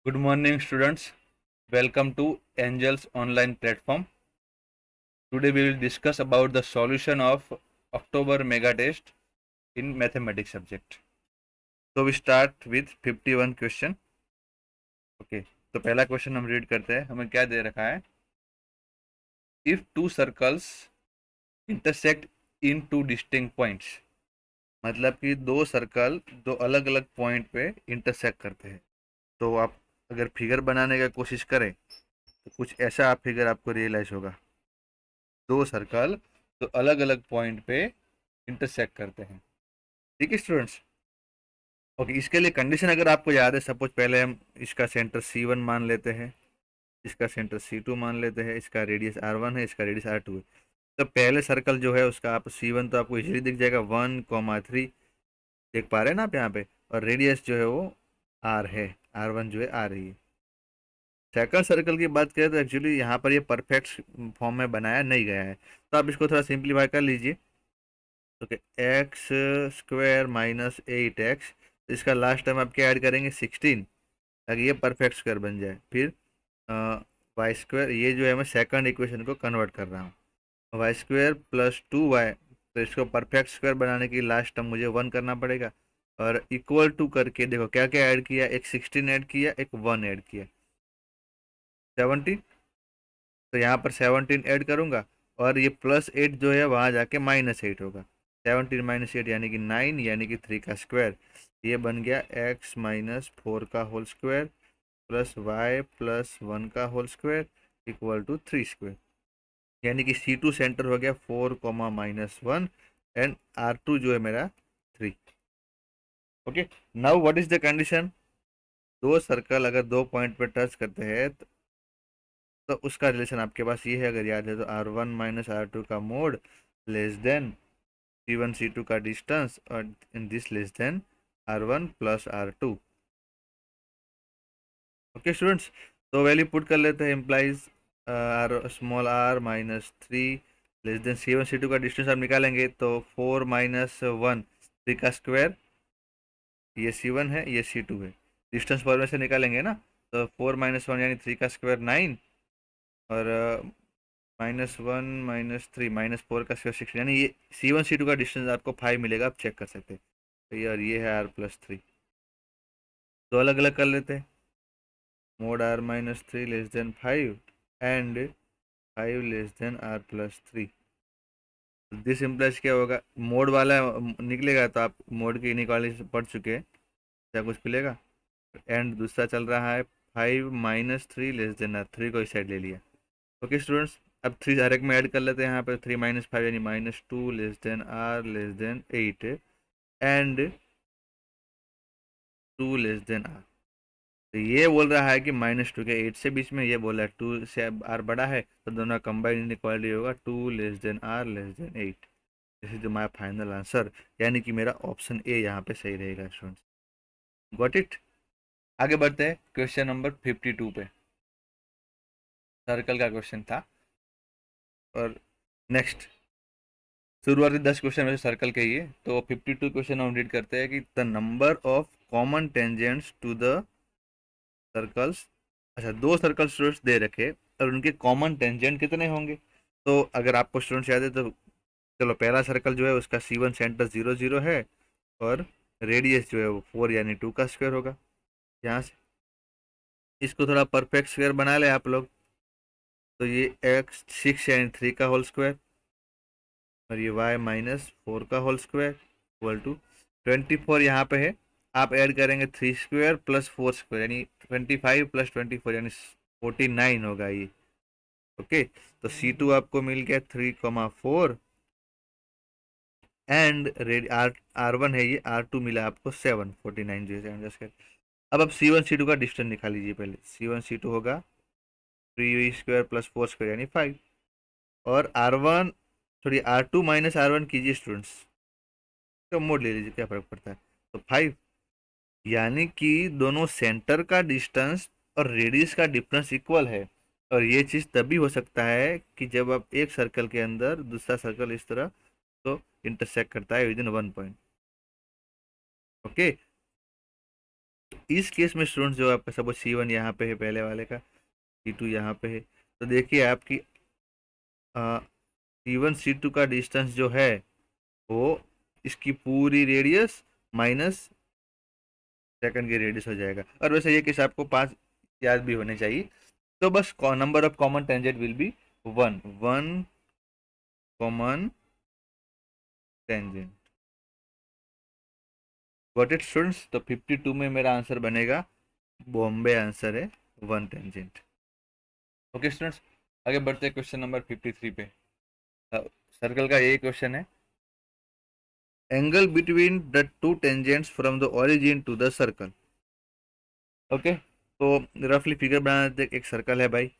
Good morning, students. Welcome to Angels Online Platform. Today we will discuss about the solution of October Mega Test in Mathematics subject. So we start with 51 question. Okay. तो पहला question हम read करते हैं. हमें क्या दे रखा है? If two circles intersect in two distinct points, मतलब कि दो सर्कल दो अलग अलग पॉइंट पे इंटरसेक्ट करते हैं. तो आप अगर फिगर बनाने का कोशिश करें तो कुछ ऐसा आप फिगर आपको रियलाइज होगा. दो सर्कल तो अलग अलग पॉइंट पे इंटरसेक्ट करते हैं. ठीक है स्टूडेंट्स. ओके, इसके लिए कंडीशन अगर आपको याद है, सपोज पहले हम इसका सेंटर C1 मान लेते हैं, इसका सेंटर C2 मान लेते हैं, इसका रेडियस R1 है, इसका रेडियस R2 है. तो पहले सर्कल जो है उसका आप C1 तो आपको इजीली दिख जाएगा 1,3 देख पा रहे हैं ना आप यहाँ पे, और रेडियस जो है वो R है, R1 जो है आ रही है. सेकंड सर्कल की बात करें तो एक्चुअली यहाँ पर ये परफेक्ट फॉर्म में बनाया नहीं गया है, तो आप इसको थोड़ा सिंप्लीफाई कर लीजिए. Okay, x square minus 8x, इसका लास्ट टाइम आप क्या ऐड करेंगे 16, ताकि ये परफेक्ट स्क्वायर बन जाए. फिर वाई स्क्वायर, ये जो है मैं सेकंड इक्वेशन को कन्वर्ट कर रहा हूँ, वाई स्क्वायर प्लस 2y, तो इसको परफेक्ट स्क्वायर बनाने की लास्ट टाइम मुझे 1 करना पड़ेगा. और इक्वल टू करके देखो क्या क्या ऐड किया, एक 16 ऐड किया, एक 1 ऐड किया, 17. तो यहाँ पर 17 ऐड करूँगा, और ये +8 जो है वहाँ जाके -8 होगा. 17 -8 यानी कि 9, यानी कि 3 का स्क्वायर. ये बन गया x-4 का होल स्क्वायर प्लस y+1 का whole square equal to 3 square. यानी कि C2 सेंटर हो गया 4, -1 एंड R2 जो है मेरा 3. Okay, now what is the condition? दो सर्कल अगर दो पॉइंट पे टच करते हैं तो उसका रिलेशन आपके पास ये है, अगर याद है तो R1 - R2 का mode less than C1 C2 का डिस्टेंस, और in this less than R1 + R2. Okay students, तो वैल्यू पुट कर लेते हैं. Implies are small r-3 less than C1 C2 का डिस्टेंस आप निकालेंगे तो 4 - 1 3 का स्क्वायर, ये C1 है, ये C2 है. डिस्टेंस फॉर्म से निकालेंगे ना, तो 4 - 1 यानी 3 का स्क्वायर 9, और -1 - 3 -4 का स्क्वायर 6, यानी ये C1 C2 का डिस्टेंस आपको 5 मिलेगा, आप चेक कर सकते हैं. तो ये और ये है R+3. तो अलग अलग कर लेते हैं. Mode R-3 less then 5 and 5 less than R+3. This implies क्या होगा, मोड वाला निकलेगा तो आप मोड की इनइक्वालिटी पढ़ चुके हैं, क्या कुछ मिलेगा. एंड दूसरा चल रहा है 5 - 3 लेस देन R, 3 को इस साइड ले लिया. ओके स्टूडेंट्स, अब 3 हर एक में ऐड कर लेते हैं. यहाँ पर 3 - 5 यानी -2 less than R less than 8 and 2 less than R. तो ये बोल रहा है कि -2 के 8 से बीच में, ये बोल रहा है 2 से R बड़ा है, तो दोनों कंबाइंड इनइक्वालिटी होगा 2 less than R less than 8. This is my final answer, यानी कि मेरा ऑप्शन ए यहाँ पे सही रहेगा स्टूडेंट्स. Got it. आगे बढ़ते हैं क्वेश्चन नंबर 52 पे. सर्कल का क्वेश्चन था. और नेक्स्ट, शुरुआती 10 क्वेश्चन वैसे सर्कल के ही है, तो 52 क्वेश्चन हम रीड करते हैं कि the number of common tangents to the circles. अच्छा, दो सर्कल स्टूडेंट्स दे रखे और उनके कॉमन टेंजेंट कितने होंगे. तो अगर आपको स्टूडेंट्स याद है तो चलो, पहला सर्कल जो है उसका C1 सेंटर 0 0 है, और रेडियस जो है वो 4 यानी 2 का स्क्वायर होगा. यहाँ से इसको थोड़ा परफेक्ट स्क्वायर बना ले आप लोग, तो ये x 6 यानी 3 का होल स्क्वायर, और ये y-4 का होल स्क्वायर इक्वल टू 24 यहाँ पे है. आप ऐड करेंगे 3 स्क्वायर प्लस 4 स्क्वायर, यानी 25 + 24 यानी 49 होगा ये. ओके, तो C2 आपको मिल गया 3,4 एंड रेड R1 है, ये R2 मिला आपको 7, 49 जो है. अब आप C1 C2 का डिस्टेंस निकाल लीजिए. पहले C1 C2 होगा 3 स्क्वायर प्लस 4 स्क्वायर यानी 5, और R1 सॉरी R2 - R1 कीजिए स्टूडेंट्स, तो मोड ले लीजिए, क्या फर्क पड़ता है. तो 5, यानी कि दोनों सेंटर का डिस्टेंस और रेडियस का डिफरेंस इक्वल है. और ये चीज़ तभी हो सकता है कि जब आप एक सर्कल के अंदर दूसरा सर्कल इस तरह तो इंटरसेक्ट करता है विद इन 1 पॉइंट. ओके, इस केस में स्टूडेंट्स जो आपका सपोज C1 यहाँ पे है पहले वाले का, C2 यहाँ पे है, तो देखिए आपकी C1 C2 का डिस्टेंस जो है वो इसकी पूरी रेडियस माइनस सेकंड की रेडियस हो जाएगा। और वैसे ये केस आपको 5 याद भी होने चाहिए। तो बस number of common tangent will be 1 common tangent. Got it students? तो 52 में मेरा आंसर बनेगा, बॉम्बे आंसर है 1 टेंजेंट। ओके स्टूडेंट्स, आगे बढ़ते हैं क्वेश्चन नंबर 53 पे। सर्कल का यही क्वेश्चन है, angle between the two tangents from the origin to the circle. Okay, तो रफली फिगर बना देते, एक सर्कल है भाई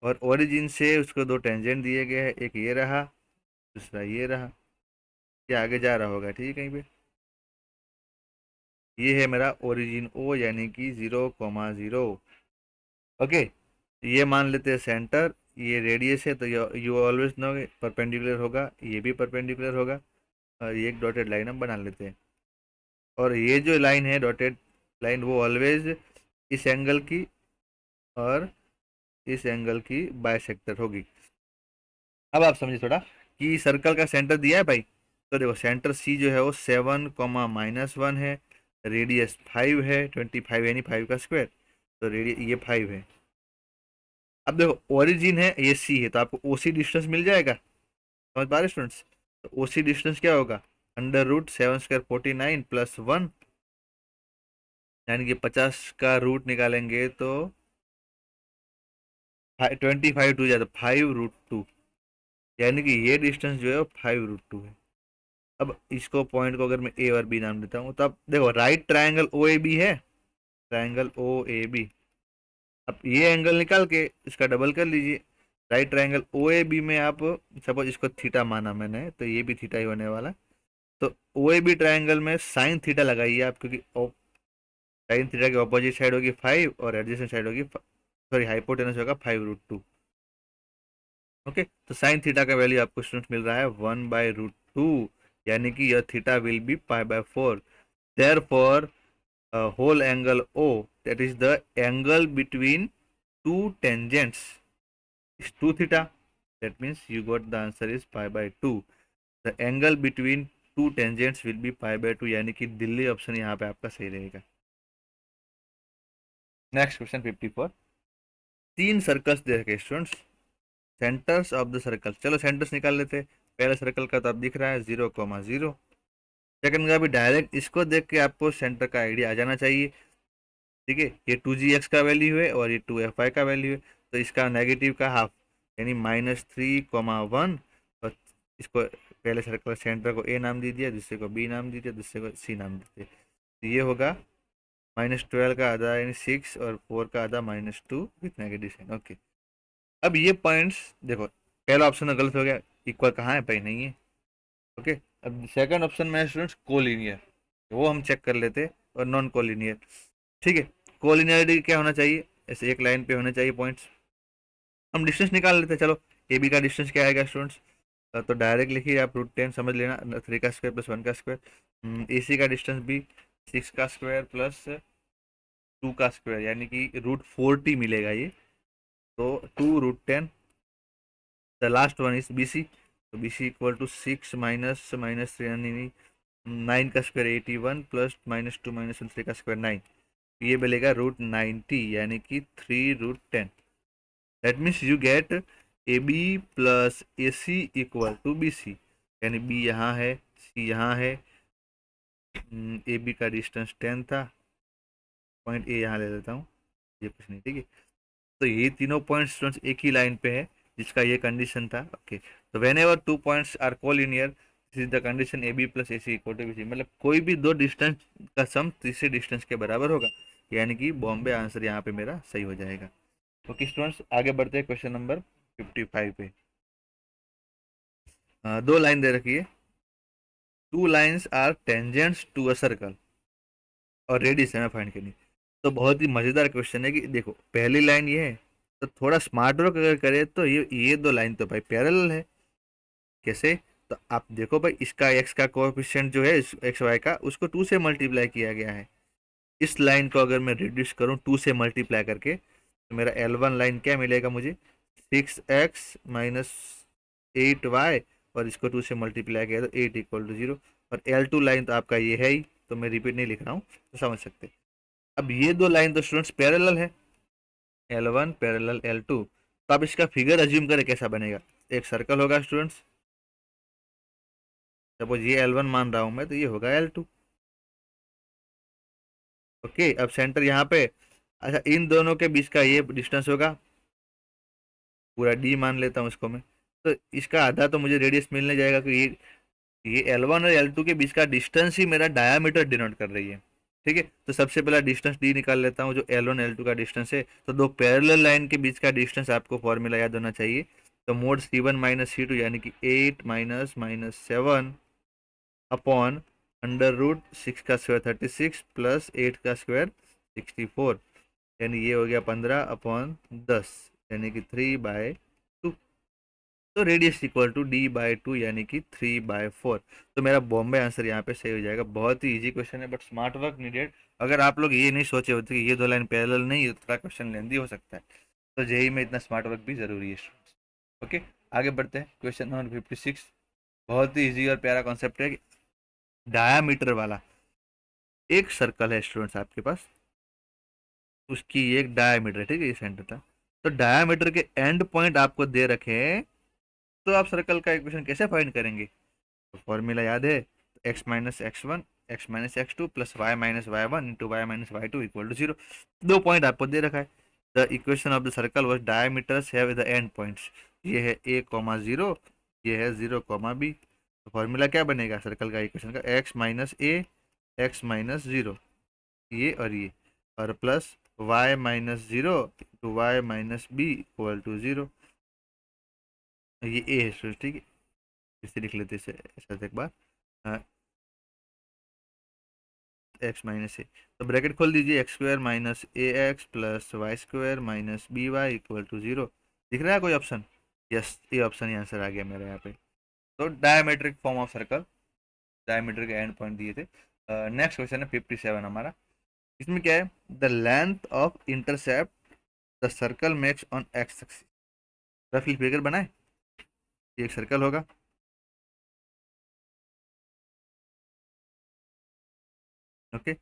और ओरिजिन से उसको दो टेंजेंट दिए गए हैं, एक ये रहा दूसरा ये रहा, ये आगे जा रहा होगा ठीक है कहीं पे। ये है मेरा ओरिजिन ओ यानी कि 0,0। ओके, ये मान लेते हैं सेंटर, ये रेडियस है तो यू ऑलवेज नो परपेंडिकुलर होगा, ये भी परपेंडिकुलर होगा, और ये एक डॉटेड लाइन हम बना लेते हैं। और ये जो लाइन है डॉटेड लाइन वो ऑलवेज इस एंगल की और इस एंगल की बाइसेक्टर होगी। अब आप समझिए थोड़ा कि सर्कल का सेंटर दिया है भाई, तो देखो सेंटर सी जो है वो 7,-1 है, रेडियस 5 है, 25 यानी 5 का स्क्वायर, तो रेडियस ये 5 है। अब देखो ओरिजिन है ये सी है, तो आपको ओसी डिस्टेंस मिल जाएगा, समझ पा रहे स्टूडेंट्स? तो ओसी डिस्टेंस क्या होगा, √7² 49 प्लस 1, यानी कि 50 का रूट निकालेंगे तो 25 टू जाता 5√2, यानी कि ये डिस्टेंस जो है वो 5√2 है। अब इसको पॉइंट को अगर मैं ए और बी नाम देता हूँ तो अब देखो right triangle O A B है, ट्रायंगल ओ ए बी। अब ये एंगल निकाल के इसका डबल कर लीजिए, right triangle O A B में आप सपोज इसको थीटा माना मैंने तो ये भी थीटा ही होने वाला, तो ओ ए बी ट्रायंगल में साइन थीटा लगाइए आप, क्योंकि साइन थीटा की ऑपोजिट साइड होगी 5 और एडजेसेंट साइड होगी, सॉरी हाइपोटेनस होगा 5√2। ओके, तो साइन थीटा का वैल्यू आपको स्टूडेंट मिल रहा है 1/√2, यानी कि यह theta will be π/4। therefore whole angle O, that is the angle between two tangents, is 2 theta. That means you got the answer is π/2। the angle between two tangents will be π/2, यानी कि Delhi option यहाँ पे आपका सही रहेगा। Next question 54, 3 circles दे रखे students, centres of the circle, चलो centres निकाल लेते हैं। पहले सर्कल का तो आप दिख रहा है 0,0, सेकंड का भी डायरेक्ट इसको देख के आपको सेंटर का आइडिया आ जाना चाहिए। ठीक है, ये 2gx का वैल्यू है और ये 2fy का वैल्यू है, तो इसका नेगेटिव का हाफ यानी -3,1, और इसको पहले सर्कल सेंटर को ए नाम दे दिया, दूसरे को बी नाम दे दिया, दूसरे को सी नाम दे दिया, तो ये होगा -12 का आधा यानी 6 और 4 का आधा -2 विथ नेगेटिव साइन। ओके, अब ये पॉइंट्स देखो, पहला ऑप्शन गलत हो गया, इक्वल कहाँ है भाई, नहीं है। ओके, अब सेकंड ऑप्शन में स्टूडेंट्स कोलिनियर, वो हम चेक कर लेते, और नॉन कोलिनियर। ठीक है, कोलिनियरिटी क्या होना चाहिए, ऐसे एक लाइन पे होने चाहिए पॉइंट्स। हम डिस्टेंस निकाल लेते हैं, चलो ए बी का डिस्टेंस क्या आएगा स्टूडेंट्स, तो डायरेक्ट लिखिए आप, √10 समझ लेना, 3 का स्क्वायर प्लस 1 का स्क्वायर, ए सी का डिस्टेंस भी 6 का स्क्वायर प्लस 2 का स्क्वायर, यानी कि √40 मिलेगा ये, तो 2√10, the last one is B C, तो B C equal to 6 minus 3 यानी 9 का स्क्वायर 81 प्लस -2 -3 का स्क्वायर 9, ये मिलेगा √90 यानी कि 3√10। That means you get A B plus A C equal to B C, यानी बी यहाँ है सी यहाँ है, ए बी का डिस्टेंस 10 था, पॉइंट ए यहाँ ले लेता हूँ, ये कुछ नहीं, ठीक है। तो ये तीनों पॉइंट स्टूडेंट्स एक ही लाइन पे है जिसका ये कंडीशन था। ओके, तो whenever 2 points are collinear, this is the condition A B plus A C equal to B C, मतलब कोई भी दो डिस्टेंस का सम तीसरे डिस्टेंस के बराबर होगा, यानी कि बॉम्बे आंसर यहाँ पे मेरा सही हो जाएगा। ओके स्टूडेंट्स, आगे बढ़ते हैं क्वेश्चन नंबर 55 पे। दो लाइन दे रखी है, 2 lines are tangents to a circle और रेडियस हमें फाइंड करनी। तो बहुत ही मजेदार क्वेश्चन है कि देखो पहली लाइन ये है, तो थोड़ा स्मार्ट वर्क अगर करे तो ये दो लाइन तो भाई पैरेलल है। कैसे, तो आप देखो भाई, इसका एक्स का कोएफिशिएंट जो है एक्स वाई का, उसको 2 से मल्टीप्लाई किया गया है, इस लाइन को अगर मैं रिड्यूस करूं 2 से मल्टीप्लाई करके, तो मेरा L1 लाइन क्या मिलेगा मुझे, 6x माइनस 8y, और इसको 2 से मल्टीप्लाई किया तो 8 = 0। और L2 लाइन तो आपका ये है ही, तो मैं रिपीट नहीं लिख रहा हूँ, तो समझ सकते हैं। अब ये दो लाइन तो स्टूडेंट्स पैरेलल है, L1 पैरेलल L2, तो आप इसका फिगर अज्यूम करें कैसा बनेगा। एक सर्कल होगा स्टूडेंट्स, सपोज ये L1 मान रहा हूं मैं, तो ये होगा L2। ओके, अब सेंटर यहाँ पे, अच्छा इन दोनों के बीच का ये डिस्टेंस होगा, पूरा D मान लेता हूँ इसको मैं, तो इसका आधा तो मुझे रेडियस मिलने जाएगा कि ये L1 और L2 के बीच का डिस्टेंस ही मेरा डायामीटर डिनोट कर रही है। ठीक है, तो सबसे पहला डिस्टेंस D निकाल लेता हूँ, जो L1 L2 का डिस्टेंस है। तो दो पैरेलल लाइन के बीच का डिस्टेंस आपको फॉर्मूला याद होना चाहिए, तो मोड C1 माइनस C2 यानी कि 8 minus minus 7 upon under root 6 का स्क्वायर 36 प्लस 8 का स्क्वायर 64, यानी ये हो गया 15/10, यानी कि 3/2। तो रेडियस इक्वल टू D/2 यानी कि 3/4। तो मेरा बॉम्बे आंसर यहाँ पे सही हो जाएगा। बहुत ही इजी क्वेश्चन है, बट स्मार्ट वर्क नीडेड। अगर आप लोग ये नहीं सोचे होते कि ये दो लाइन पैरेलल नहीं है, तो क्वेश्चन लेंदी हो सकता है। तो जेई में इतना स्मार्ट वर्क भी जरूरी है स्टूडेंट्स। ओके, आगे बढ़ते हैं। क्वेश्चन नंबर 56, बहुत ही इजी और प्यारा कॉन्सेप्ट है। डायामीटर वाला एक सर्कल है स्टूडेंट्स आपके पास, उसकी एक डायामीटर है, ठीक है, ये सेंटर था। तो डायामीटर के एंड पॉइंट आपको दे रखे हैं, तो आप सर्कल का इक्वेशन कैसे फाइंड करेंगे। तो फॉर्मूला याद है, x-x1 x-x2 plus y-y1 into y-y2 equal to 0। दो पॉइंट आपको दे रखा है। The equation of the circle was diameters have the end points, ये है a, 0, ये है 0, b। तो फॉर्मूला क्या बनेगा सर्कल का इक्वेशन का, x-a x-0, ये और plus y-0 to y-b equal to 0। ये a है स्टूडेंट, ठीक है, इसे लिख लेते हैं ऐसा एक बार, x-a। तो ब्रैकेट खोल दीजिए, x² minus ax plus y² minus by equal to 0। दिख रहा है कोई ऑप्शन? यस, ये ऑप्शन ही आंसर आ गया मेरे यहाँ पे। तो diametric form of circle, diameter के एंड पॉइंट दिए थे। नेक्स्ट क्वेश्चन है 57 हमारा। इसमें क्या है, the length of intercept the circle makes on x axis. रफली फिगर बनाए, ये एक सर्कल होगा, ओके।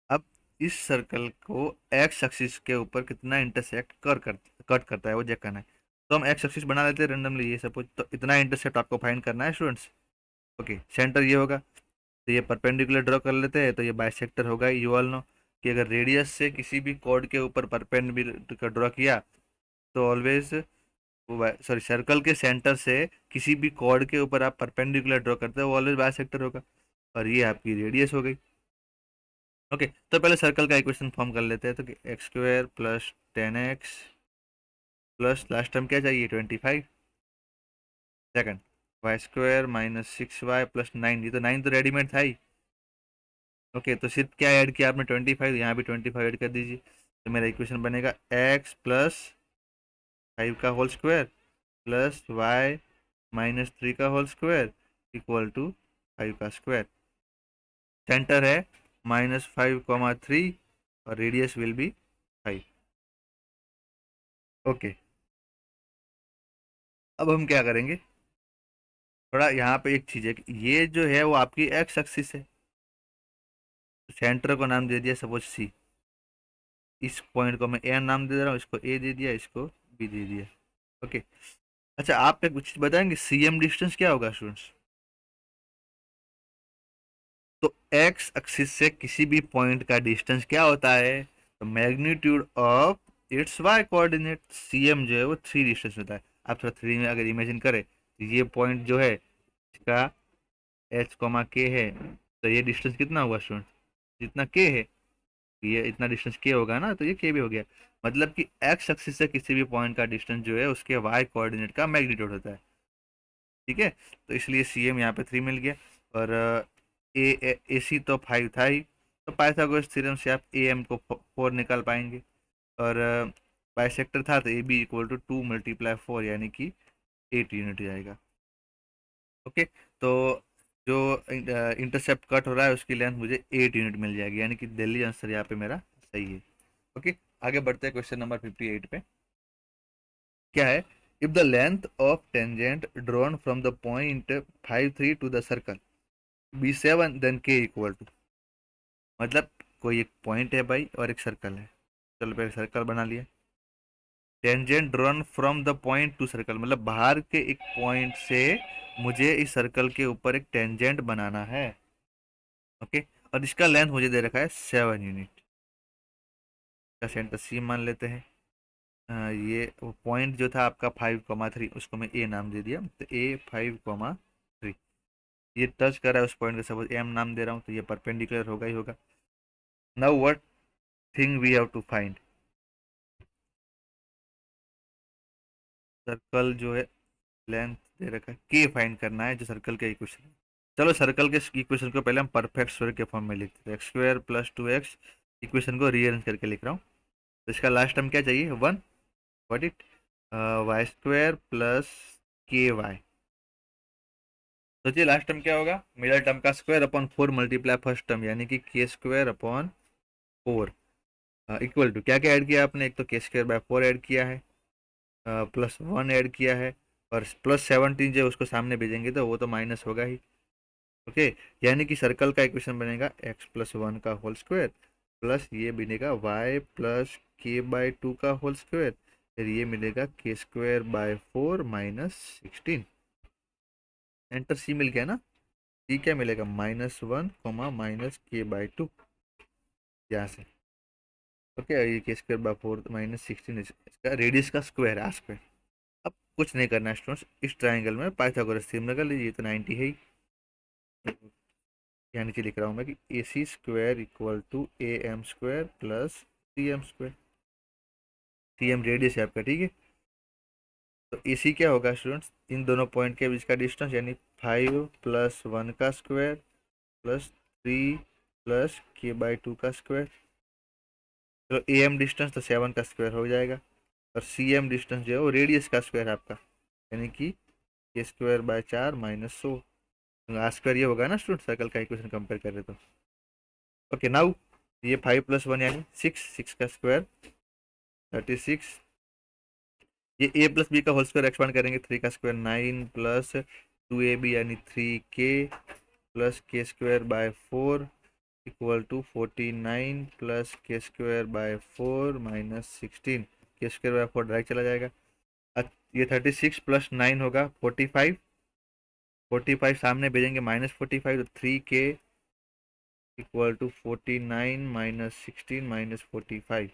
अब इस सर्कल को एक्स एक्सिस के ऊपर कितना इंटरसेक्ट कट करता है वो चेक करना है। तो हम एक्स एक्सिस बना लेते हैं रेंडमली, ये सपोज, तो इतना इंटरसेप्ट आपको फाइंड करना है स्टूडेंट्स। ओके, सेंटर ये होगा, तो ये परपेंडिकुलर ड्रॉ कर लेते हैं, तो ये बाइसेक्टर होगा। यू ऑल नो कि अगर रेडियस से किसी भी कॉर्ड के ऊपर परपेंडिकुलर ड्रॉ किया, तो ऑलवेज, सॉरी, सर्कल के सेंटर से किसी भी कॉर्ड के ऊपर आप परपेंडिकुलर ड्रॉ करते हो, वो ऑलवेज बाइसेक्टर होगा। और ये आपकी रेडियस हो गई। ओके, तो पहले सर्कल का इक्वेशन फॉर्म कर लेते हैं। तो x² plus 10x plus last term क्या चाहिए, 25। Second, y² minus 6y plus 9, ये तो 9 तो रेडीमेड था ही। ओके, तो सिर्फ क्या ऐड किया आपने, 25, यहाँ भी 25 ऐड कर दीजिए। तो मेरा इक्वेशन बनेगा x प्लस 5 का whole square plus y minus 3 का होल स्क्वायर इक्वल टू 5 का स्क्वायर। सेंटर है -5, 3, और रेडियस विल बी 5। ओके, अब हम क्या करेंगे, थोड़ा यहाँ पे एक चीज़ है कि ये जो है वो आपकी एक्स एक्सिस है। सेंटर को नाम दे दिया सपोज सी, इस पॉइंट को मैं ए नाम दे रहा हूँ, इसको ए दे दिया, इसको बी दे दिया। ओके, अच्छा आप एक चीज बताएंगे, सीएम डिस्टेंस क्या होगा स्टूडेंट्स। तो एक्स एक्सिस से किसी भी पॉइंट का डिस्टेंस क्या होता है, तो magnitude of its Y coordinate. CM जो है वो 3 डिस्टेंस होता है। आप थोड़ा 3 में अगर इमेजिन करें, तो ये पॉइंट जो है इसका h, k है, तो ये डिस्टेंस कितना हुआ स्टूडेंट, जितना k है, ये इतना डिस्टेंस k होगा ना, तो ये k भी हो गया। मतलब कि एक्स एक्सिस से किसी भी पॉइंट का डिस्टेंस जो है उसके वाई कोऑर्डिनेट का मैग्नीट्यूड होता है। ठीक है, तो इसलिए सी एम यहाँ पे 3 मिल गया। और ए सी तो 5 था ही, तो पाइथागोरस थ्योरम से आप ए एम को 4 निकाल पाएंगे। और बाइसेक्टर था, तो ए बी इक्वल टू 2 × 4 यानी कि 8 यूनिट जाएगा। ओके, तो जो इंटरसेप्ट कट हो रहा है उसकी लेंथ मुझे 8 यूनिट मिल जाएगी, यानी कि दिल्ली आंसर यहाँ पे मेरा सही है। ओके, आगे बढ़ते हैं क्वेश्चन नंबर 58 पे। क्या है, if the length of tangent drawn from the point 53 to the circle be 7 then K equal to. मतलब कोई एक पॉइंट है भाई और एक सर्कल है, चलो पहले सर्कल बना लिया। Tangent drawn from the point two circle, मतलब बाहर के एक पॉइंट से मुझे इस सर्कल के ऊपर एक टेंजेंट बनाना है। ओके, और इसका लेंथ मुझे दे रखा है 7 यूनिट का। सेंटर सी मान लेते हैं। ये पॉइंट जो था आपका 5,3, उसको मैं ए नाम दे दिया, तो ए 5,3 ये टच कर रहा है उस पॉइंट का, सपोज एम नाम दे रहा हूँ, तो ये परपेंडिकुलर होगा ही होगा। Now what thing we have to find, circle जो है लेंथ दे रखा है, के फाइंड करना है जो सर्कल का इक्वेशन। चलो सर्कल के इक्वेशन को पहले हम परफेक्ट स्क्वायर के फॉर्म में लिखते हैं। X square plus 2x, equation को रीअरेंज करके लिख रहा हूँ। तो इसका लास्ट टर्म क्या चाहिए, 1, what it, Y square plus K Y. सोचिए लास्ट टर्म क्या होगा, मिडल टर्म का square upon 4 multiply first term, यानी कि K square upon 4 equal to क्या क्या ऐड किया आपने, एक तो के स्क्वायर बाय 4 ऐड किया है, प्लस 1 ऐड किया है, और प्लस 17 जो उसको सामने भेजेंगे तो वो तो माइनस होगा ही। ओके, यानी कि सर्कल का इक्वेशन बनेगा एक्स प्लस 1 का होल स्क्वायर प्लस ये बनेगा वाई प्लस के बाई 2 का होल स्क्वायर, फिर ये मिलेगा के स्क्वायर बाय 4 माइनस 16। एंटर सी मिल गया ना। सी क्या मिलेगा, -1 माइनस के बाई 2 यहाँ से। ओके, ये के स्क्वायर बाय 4 माइनस 16, इसका रेडियस का स्क्वायर है, आर स्क्वायर। अब कुछ नहीं करना है स्टूडेंट्स, इस ट्राइंगल में पाइथागोरस थ्योरम लगा लीजिए, तो 90 है ही। यहाँ नीचे लिख रहा हूँ मैं कि A C square equal to A M square plus C M square. C M radius है आपका, ठीक है। तो ए सी क्या होगा स्टूडेंट्स, इन दोनों पॉइंट के बीच का डिस्टेंस, यानी 5 प्लस 1 का स्क्वायर प्लस 3 प्लस के बाई 2 का स्क्वायर। तो ए एम डिस्टेंस तो 7 का स्क्वायर हो जाएगा, और सी एम डिस्टेंस जो है वो रेडियस का स्क्वायर है आपका, यानी कि K square by 4 minus 100। R square ये होगा ना स्टूडेंट, सर्कल का इक्वेशन कंपेयर कर रहे तो। ओके नाउ ये 5 प्लस 1 यानी 6, 6 का स्क्वायर 36, ये ए प्लस बी का होल स्क्वायर एक्सपांड करेंगे, 3 का स्क्वायर 9 प्लस 2ab यानी 3k plus k square by 4 equal to 49 plus k square by 4 minus 16, k square by 4 direct चला जाएगा। अब ये 36 प्लस 9 होगा 45, 45 सामने भेजेंगे -45, तो 3k equal to 49 minus 16 minus 45,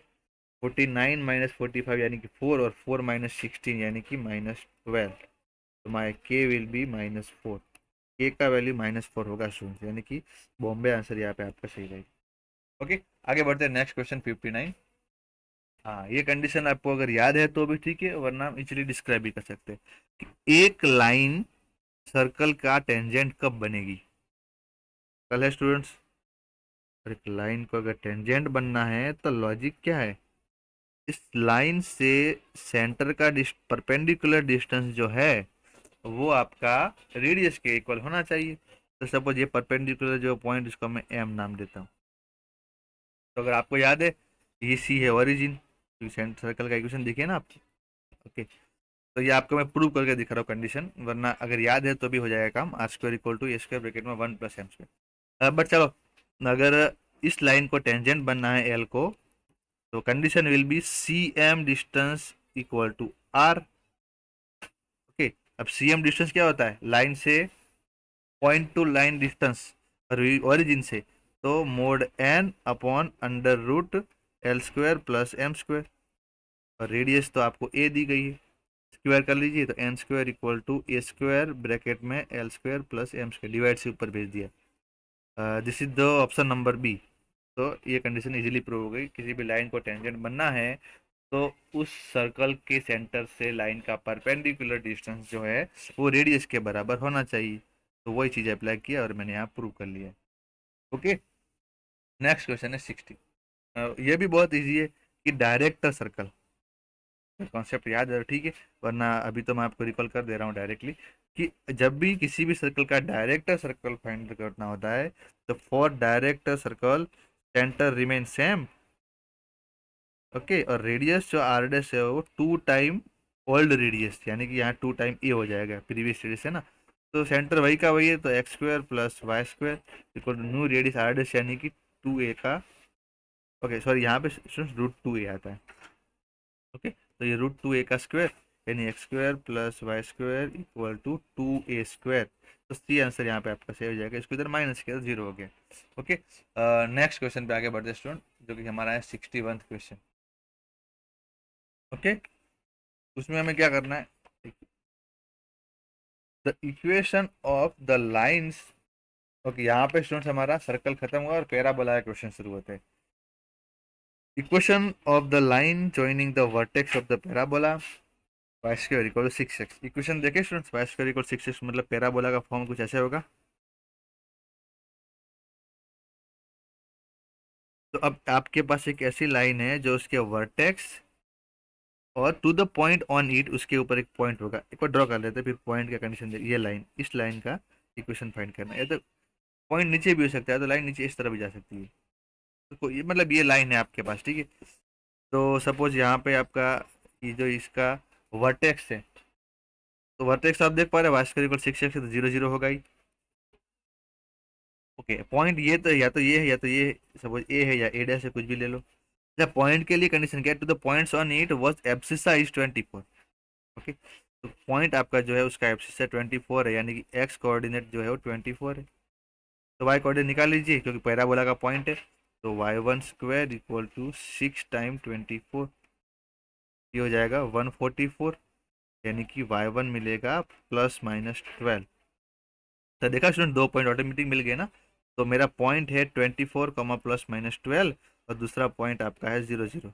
49 minus 45 यानी कि 4, और 4 माइनस 16 यानी कि -12, तो माई के विल बी -4। के का वैल्यू -4 होगा स्टूडेंट्स, यानी कि बॉम्बे आंसर यहाँ पे आपका सही रहेगा। ओके, आगे बढ़ते हैं नेक्स्ट क्वेश्चन 59। हाँ, ये कंडीशन आपको अगर याद है तो भी ठीक है, वरना हम इजीली डिस्क्राइब भी कर सकते हैं कि एक लाइन सर्कल का टेंजेंट कब बनेगी। कल है स्टूडेंट्स, और एक लाइन को अगर टेंजेंट बनना है तो लॉजिक क्या है, इस लाइन से सेंटर का परपेंडिकुलर डिस्टेंस जो है वो आपका रेडियस के इक्वल होना चाहिए। तो सपोज ये परपेंडिकुलर जो पॉइंट, इसको मैं एम नाम देता हूँ। तो अगर आपको याद है ये सी है ओरिजिन, सेंटर सर्कल का इक्वेशन देखिए ना आप। ओके, तो ये आपको मैं प्रूव करके दिखा रहा हूँ कंडीशन, वरना अगर याद है तो भी हो जाएगा काम। R square equal to A square bracket में 1 प्लस एम स्क्वायर। बट चलो, अगर इस लाइन को टेंजेंट बनना है एल को, तो condition will be C M distance equal to r. Okay, अब सी एम डिस्टेंस क्या होता है, लाइन से point to line distance origin से, तो mod n upon under root l square plus M square, और रेडियस तो आपको ए दी गई है, स्क्वायर कर लीजिए, तो N square equal to A square bracket में L square plus M square, divide से ऊपर भेज दिया। This is the option number B. तो ये कंडीशन इजीली प्रूव हो गई, किसी भी लाइन को टेंजेंट बनना है तो उस सर्कल के सेंटर से लाइन का परपेंडिकुलर डिस्टेंस जो है वो रेडियस के बराबर होना चाहिए। तो वही चीज़ अप्लाई किया और मैंने यहाँ प्रूव कर लिया। ओके, नेक्स्ट क्वेश्चन है 60। ये भी बहुत इजी है कि डायरेक्टर सर्कल, कॉन्सेप्ट याद है ठीक है, वरना अभी तो मैं आपको रिकॉल कर दे रहा हूँ डायरेक्टली। कि जब भी किसी भी सर्कल का डायरेक्टर सर्कल फाइंड करना होता है तो for director circle centre remain same, okay, और रेडियस जो आर डैश है वो 2 टाइम ओल्ड रेडियस, यानी कि यहाँ 2 टाइम ए हो जाएगा, प्रीवियस रेडियस है ना, तो सेंटर वही का वही है, तो x square plus y square equal to new radius r dash यानी कि 2 ए का, ओके सॉरी यहाँ पे √2 ए आता है, ओके, तो ये √2 ए का स्क्वायर यानी x square plus y square equal to 2 a square, तो सी आंसर यहाँ पे आपका सही हो जाएगा, इसको इधर माइनस किया तो 0 हो गया, ओके। नेक्स्ट क्वेश्चन पे आगे बढ़ते स्टूडेंट, जो कि हमारा है 61 क्वेश्चन, ओके। उसमें हमें क्या करना है, the equation of the lines, okay, यहाँ पे स्टूडेंट्स हमारा सर्कल खत्म हुआ और पैराबोला का क्वेश्चन शुरू होते हैं। Equation of the line joining the vertex of the parabola Y square equal to 6x, equation देखे students, Y square equal 6x मतलब पैराबोला का फॉर्म कुछ ऐसे होगा। तो अब आपके पास एक ऐसी लाइन है जो उसके वर्टेक्स और to the point on it, उसके ऊपर एक पॉइंट होगा, एक बार ड्रॉ कर लेते हैं फिर पॉइंट का कंडीशन देखिए, ये लाइन, इस लाइन का इक्वेशन फाइंड करना है, तो पॉइंट नीचे भी हो सकता है, तो लाइन नीचे इस तरह भी जा सकती है, तो ये मतलब ये लाइन है आपके पास, ठीक है। तो सपोज यहाँ पे आपका ये जो इसका वर्टेक्स है, तो वर्टेक्स आप देख पा रहे हैं वास्कर इक्वल 6x है, तो 0 0 होगा ही, ओके। पॉइंट ये तो या तो ये है या तो ये, सपोज ए है या ए डैश है, कुछ भी ले लो। अच्छा, पॉइंट के लिए कंडीशन क्या है, to the points on it was abscissa is 24, okay, तो पॉइंट आपका जो है उसका एब्सिसा 24 है, यानी कि एक्स कोऑर्डिनेट जो है वो 24 है, तो वाई कोऑर्डिनेट निकाल लीजिए क्योंकि पैराबोला का पॉइंट है, तो y1 square equal to 6 time 24, ये हो जाएगा 144, यानी कि y1 मिलेगा ±12। तो देखा स्टूडेंट, 2 पॉइंट ऑटोमेटिक मिल गए ना, तो मेरा पॉइंट है 24 ±12, और दूसरा पॉइंट आपका है 0 0।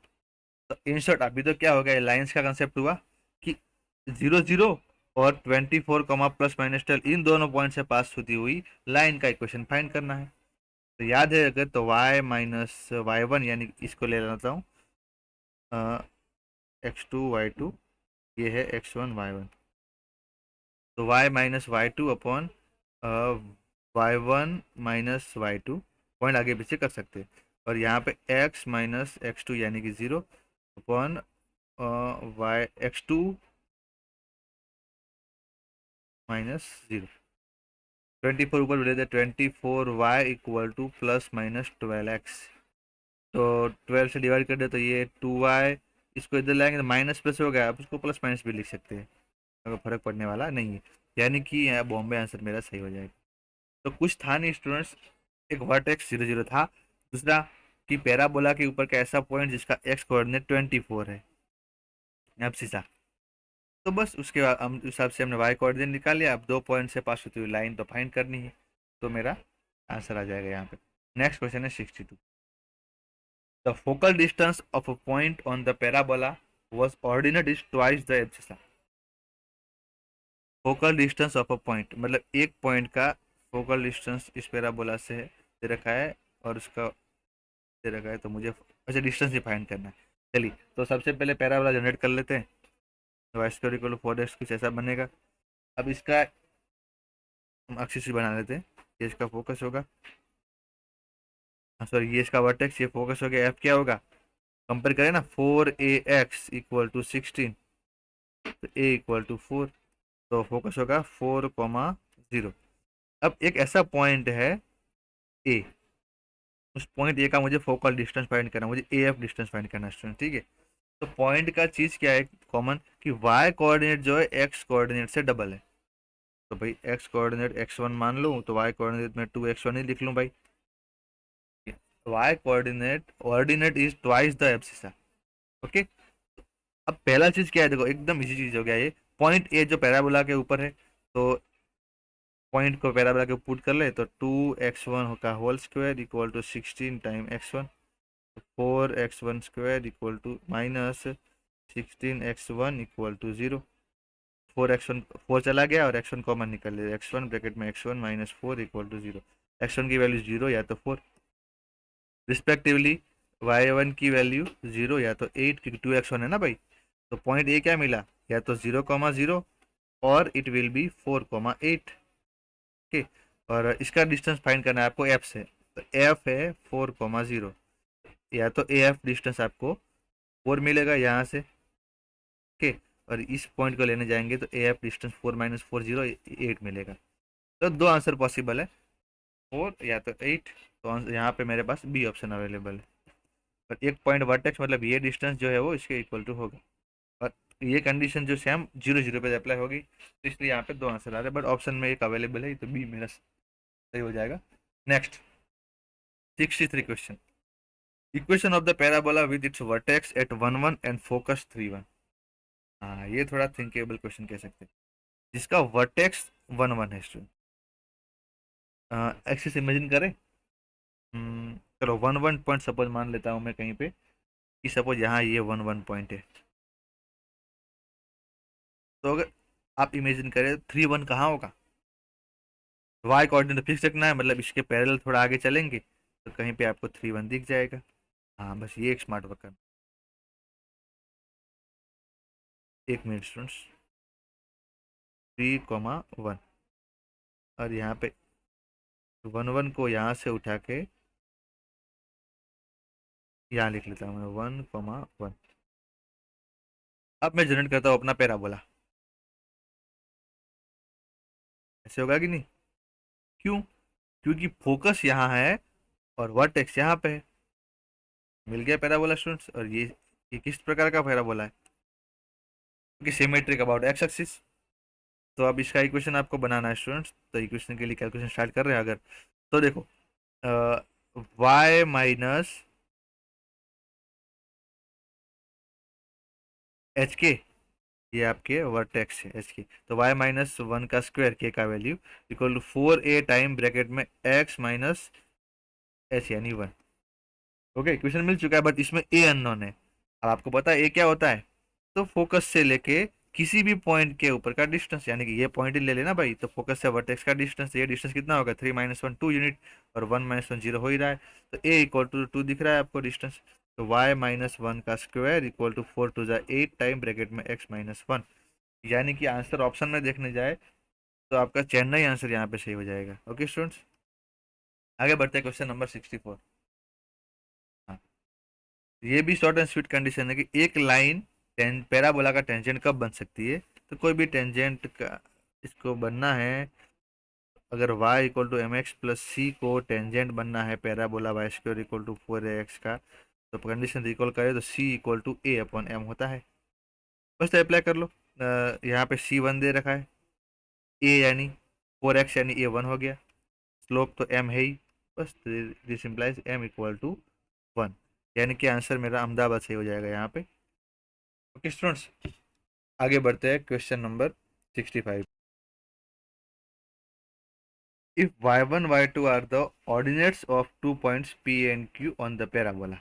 तो इन शॉर्ट अभी तो क्या हो गया, लाइंस का कंसेप्ट हुआ कि 0 0 और 24 ±12 इन दोनों पॉइंट से पास होती हुई लाइन का इक्वेशन फाइंड करना है। तो याद है अगर, तो y-y1 यानी इसको ले लेता हूँ x2 y2, ये है x1 y1, तो y-y2 upon y1 - y2, point आगे पीछे कर सकते हैं, और यहाँ पे x - x2 यानी कि 0 अपॉन y x2 - 0, 24 ऊपर ले 24y इक्वल टू ±12x, तो 12 से डिवाइड कर दे तो ये 2y, इसको इधर लाएंगे तो माइनस प्लस हो गया, अब इसको प्लस माइनस भी लिख सकते हैं, अगर फर्क पड़ने वाला नहीं है, यानी कि यहाँ बॉम्बे आंसर मेरा सही हो जाएगा। तो कुछ था नहीं स्टूडेंट्स, एक वर्टेक्स 0 0 था, दूसरा कि पैराबोला के ऊपर का ऐसा पॉइंट जिसका एक्स कोऑर्डिनेट 24 है, एब्सिसा, तो बस उसके बाद हम उस हिसाब से हमने वाई कोऑर्डिनेट निकाल लिया, अब 2 पॉइंट से पास होती हुई लाइन तो फाइंड करनी है, तो मेरा आंसर आ जाएगा यहाँ पे। नेक्स्ट क्वेश्चन है 62, the focal distance of a point on the parabola was ordinate is twice the abscissa। Focal distance of a point मतलब एक पॉइंट का फोकल डिस्टेंस इस पैराबोला से दे रखा है और उसका दे रखा है, तो मुझे अच्छा डिस्टेंस ही फाइंड करना है। चलिए, तो सबसे पहले पैराबोला जनरेट कर लेते हैं, Y square equal to 4x कुछ ऐसा बनेगा। अब इसका हम एक्सिस बना लेते हैं, ये इसका फोकस होगा, सॉरी ये इसका वर्टेक्स, ये फोकस हो गया, एफ क्या होगा, कंपेयर करें ना, 4ax इक्वल टू 16, तो a इक्वल टू 4, तो फोकस होगा 4, 0। अब एक ऐसा पॉइंट है ए, उस पॉइंट ए का मुझे फोकल डिस्टेंस फाइंड करना, मुझे ए एफ डिस्टेंस फाइंड करना स्टूडेंट, ठीक है। तो पॉइंट का चीज़ क्या है कॉमन, कि वाई कोऑर्डिनेट जो है एक्स कोऑर्डिनेट से डबल है, तो भाई एक्स कोऑर्डिनेट x1 मान लूँ, तो वाई कोऑर्डिनेट में 2x1 ही लिख लूँ भाई, y coordinate ordinate is twice the abscissa, okay. अब पहला चीज क्या है, देखो एकदम इजी चीज हो गया ये, पॉइंट ए जो पैराबोला के ऊपर है, तो पॉइंट को पैराबोला के पुट कर ले, तो 2x1 का whole square equal to 16 time x1, 4x1 square equal to minus 16x1 equal to 0, 4x1 4 चला गया और x1 कॉमन निकल लिया, x1 ब्रैकेट में x1 - 4 इक्वल टू 0, x1 की वैल्यू 0 या तो 4 रिस्पेक्टिवली, y1 की वैल्यू 0 या तो 8, क्योंकि 2x1 है ना भाई, तो पॉइंट ए क्या मिला, या तो 0, 0 और इट विल बी 4,8। ओके, और इसका डिस्टेंस फाइंड करना है आपको एफ से। तो एफ है 4,0, या तो ए एफ डिस्टेंस आपको 4 मिलेगा यहाँ से। ओके, और इस पॉइंट को लेने जाएंगे तो ए एफ डिस्टेंस 4 - 4 0 8 मिलेगा। तो दो आंसर पॉसिबल है, 4 या तो 8। तो यहाँ पे मेरे पास बी ऑप्शन अवेलेबल है। और एक पॉइंट वर्टेक्स मतलब ये डिस्टेंस जो है वो इसके इक्वल टू होगा। और ये कंडीशन जो सेम 0 0 पे अप्लाई होगी, तो इसलिए यहाँ पे दो आंसर आ रहे हैं, बट ऑप्शन में एक अवेलेबल है, तो बी मेरा सही हो जाएगा। Next 63 question. Equation of the parabola with its vertex at 1 1 and focus 3 1। हाँ, ये थोड़ा थिंकेबल क्वेश्चन कह सकते हैं, जिसका वर्टेक्स 1 1 है स्टूडेंट। एक्सिस इमेजिन करें। चलो 1 1 पॉइंट सपोज मान लेता हूँ मैं कहीं पे, कि सपोज यहाँ ये 1 1 पॉइंट है। तो अगर आप इमेजिन करें 3 1 कहाँ होगा, वाई कोऑर्डिनेट फिक्स रखना है, मतलब इसके पैरेलल थोड़ा आगे चलेंगे तो कहीं पे आपको 3 1 दिख जाएगा। हाँ, बस ये एक स्मार्ट वर्क करना। 1 मिनट स्टूडेंट्स, 3,1, और यहाँ पे 1 1 को यहाँ से उठा के यहाँ लिख लेता हूँ मैं 1,1। अब मैं जनरेट करता हूँ अपना पैराबोला। ऐसे होगा कि नहीं? क्यों? क्योंकि फोकस यहाँ है और वर्टेक्स यहाँ पे है। मिल गया पैराबोला स्टूडेंट्स। और ये किस प्रकार का पैराबोला है? क्योंकि सिमेट्रिक अबाउट एक्स एक्सिस। तो अब इसका इक्वेशन आपको बनाना है स्टूडेंट्स। तो इक्वेशन के लिए कैलकुलेशन स्टार्ट कर रहे हैं अगर, तो देखो y माइनस एच के, ये आपके वर्टेक्स है एच के। तो y - 1 का स्क्वायर के का value equal to 4a time bracket में x माइनस एच यानी 1। ओके, इक्वेशन मिल चुका है, बट इसमें a अननोन है। अब आपको पता है a क्या होता है, तो फोकस से लेके किसी भी पॉइंट के ऊपर का डिस्टेंस, यानी कि ये पॉइंट ही ले लेना भाई। तो फोकस से वर्टेक्स का डिस्टेंस, ये डिस्टेंस कितना होगा, 3 - 1 2 यूनिट, और 1 - 1 0 हो ही रहा है। तो a इक्वल टू 2 दिख रहा है आपको डिस्टेंस। तो y - 1 का square equal to 4 × 2 = 8 time bracket में x - 1। यानी कि आंसर ऑप्शन में देखने जाए तो आपका चेन्नई आंसर यहाँ पे सही हो जाएगा। ओके स्टूडेंट्स, आगे बढ़ते हैं क्वेश्चन नंबर 64। हाँ, ये भी शॉर्ट एंड स्वीट कंडीशन है कि एक लाइन पैराबोला का टेंजेंट कब बन सकती है। तो कोई भी टेंजेंट का इसको बनना है, अगर y equal to M X plus C को टेंजेंट बनना है parabola y² equal to 4ax का, तो कंडीशन रिकॉल करें तो c इक्वल टू a/m होता है। बस तो अप्लाई कर लो। यहाँ पे c 1 दे रखा है, a यानी 4x यानी a 1 हो गया, स्लोप तो m है ही। बस this implies m equal to 1, यानी कि आंसर मेरा अहमदाबाद से हो जाएगा यहाँ पे। ओके स्टूडेंट्स, आगे बढ़ते हैं question number 65। If y1 y2 are the ordinates of 2 points p and q on the parabola.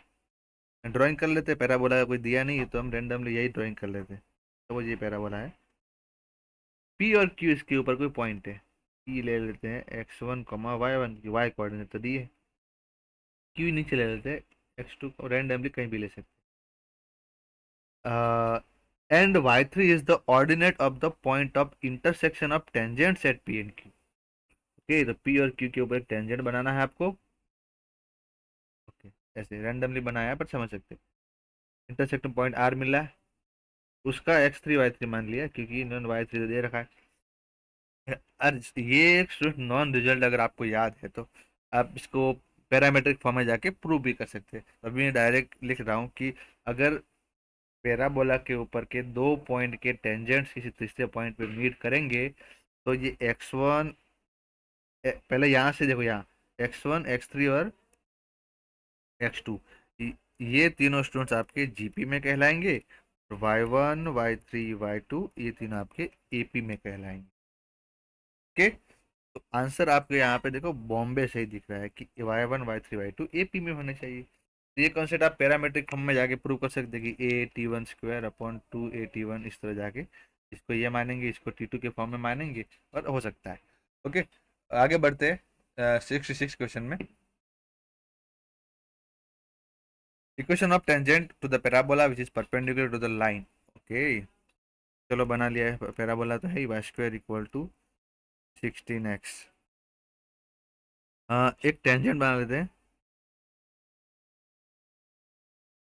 Drawing कर लेते हैं, पैराबोला का कोई दिया नहीं है तो हम रेंडमली यही ड्राइंग कर लेते हैं। तो वो ये पैराबोला है, p और q इसके ऊपर कोई पॉइंट है। p ले लेते हैं x1 y1 की y कोऑर्डिनेट तो दिए, q नीचे ले लेते हैं x2 को, रेंडमली कहीं भी ले सकते हैं। And y3 is the ordinate of the point of intersection of tangents at p and q। Okay, तो p और q के ऊपर एक टेंजेंट बनाना है आपको। ओके, ऐसे रैंडमली बनाया है पर समझ सकते हैं। इंटरसेक्टिंग पॉइंट r मिला है, उसका x3 y3 मान लिया क्योंकि इन्होंने y3 दे रखा है। और ये एक स्टूडेंट नॉन रिजल्ट अगर आपको याद है तो आप इसको पैरामेट्रिक फॉर्म में जाके प्रूव भी कर सकते हैं। अभी मैं डायरेक्ट लिख रहा हूँ कि अगर पैराबोला के ऊपर के दो पॉइंट के टेंजेंट्स किसी तीसरे पॉइंट पे मीट करेंगे, तो ये x1, पहले यहाँ से देखो, यहाँ x1 x3 और x2, ये तीनों स्टूडेंट्स आपके जीपी में कहलाएंगे। y1 y3 y2 ये तीनों आपके एपी में कहलाएंगे। ओके, तो आंसर आपके यहाँ पे देखो बॉम्बे से ही दिख रहा है कि y1 y3 y2 एपी में होने चाहिए। तो ये कॉन्सेप्ट आप पैरामेट्रिक फॉर्म में जाके प्रूव कर सकते हैं कि a t1² / 2 a t1 इस तरह जाके इसको ये मानेंगे, इसको t2 के फॉर्म में मानेंगे, और हो सकता है। ओके, आगे बढ़ते हैं 66 क्वेश्चन में। Equation of tangent to the parabola which is perpendicular to the line. Okay, चलो बना लिया है, पैराबोला तो है ही, Y square equal to 16x। एक टेंजेंट बना लेते हैं,